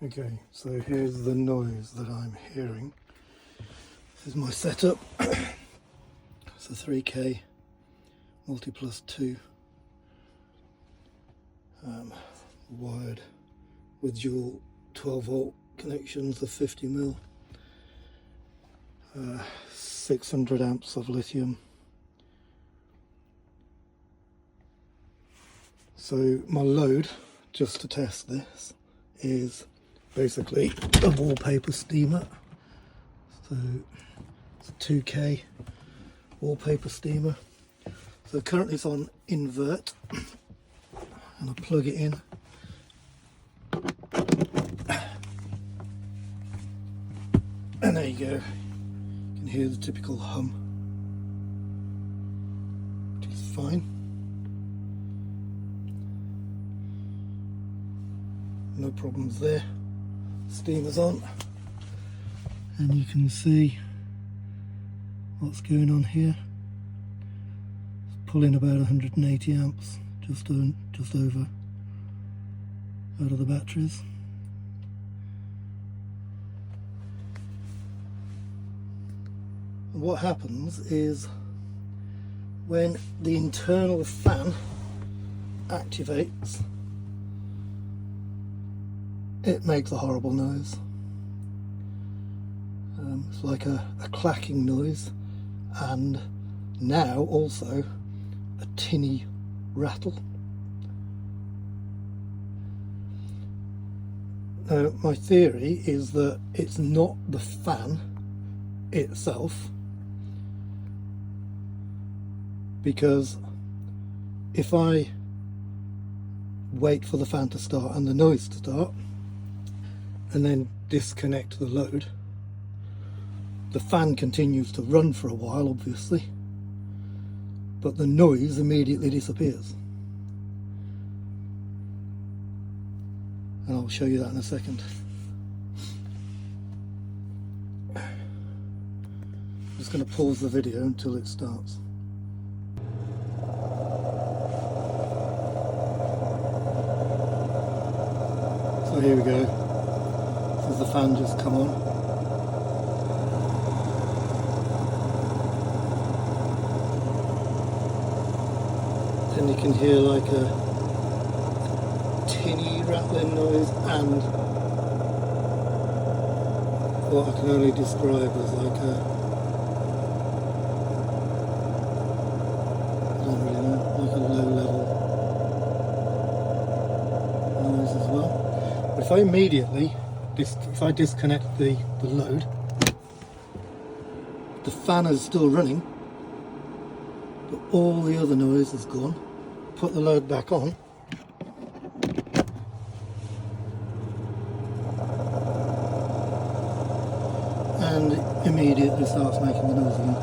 Okay, so here's the noise that I'm hearing. This is my setup. It's a 3K multiplus 2 wired with dual 12 volt connections of 50mm, 600 amps of lithium. So my load, just to test this, is basically a wallpaper steamer. So it's a 2K wallpaper steamer. So currently it's on invert, and I plug it in. And there you go. You can hear the typical hum, which is fine. No problems there. Steamer's on, and you can see what's going on here. It's pulling about 180 amps, just over, out of the batteries. And what happens is when the internal fan activates, it makes a horrible noise. It's like a clacking noise, and now also a tinny rattle. Now, my theory is that it's not the fan itself, because if I wait for the fan to start and the noise to start, and then disconnect the load, the fan continues to run for a while, obviously, but the noise immediately disappears. And I'll show you that in a second. I'm just going to pause the video until it starts. So here we go. As the fan just come on. And you can hear like a tinny rattling noise and what I can only describe as like a, I don't really know, like a low level noise as well. But if I immediately if I disconnect the load, the fan is still running, but all the other noise is gone. Put the load back on, and it immediately starts making the noise again.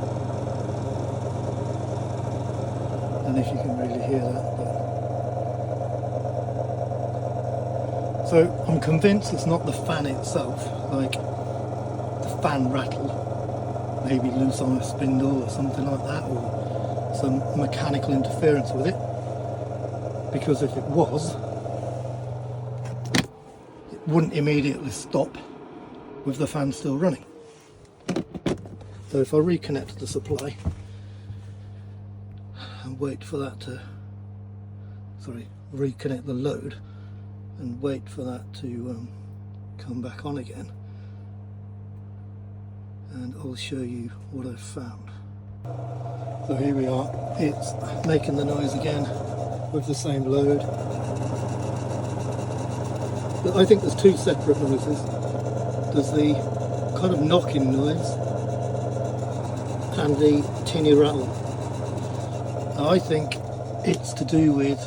And if you can really hear that. So I'm convinced it's not the fan itself, like the fan rattle, maybe loose on a spindle or something like that, or some mechanical interference with it, because if it was, it wouldn't immediately stop with the fan still running. So if I reconnect the supply and wait for that to, reconnect the load and wait for that to come back on again, and I'll show you what I've found. So here we are, it's making the noise again with the same load. But I think there's two separate noises. There's the kind of knocking noise and the tinny rattle. Now, I think it's to do with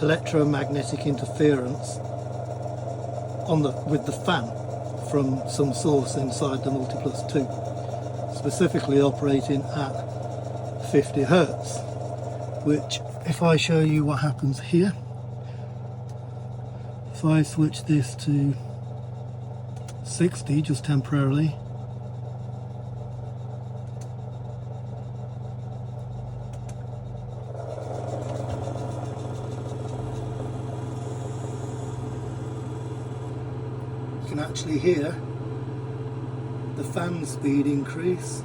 electromagnetic interference with the fan from some source inside the multiplus 2, specifically operating at 50 Hertz, which, if I show you what happens here, if I switch this to 60 just temporarily, can actually hear the fan speed increase,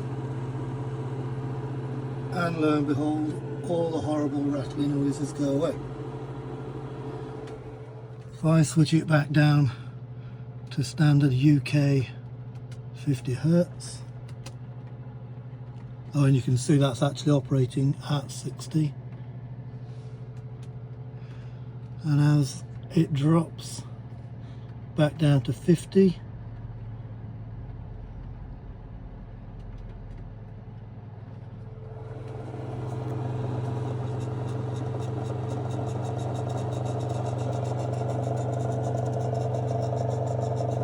and lo and behold, all the horrible rattling noises go away. If I switch it back down to standard UK 50 Hertz, oh, and you can see that's actually operating at 60, and as it drops back down to 50,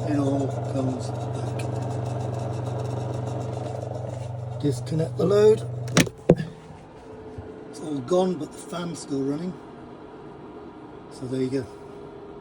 it all comes back. Disconnect the load. It's all gone, but the fan's still running. So there you go.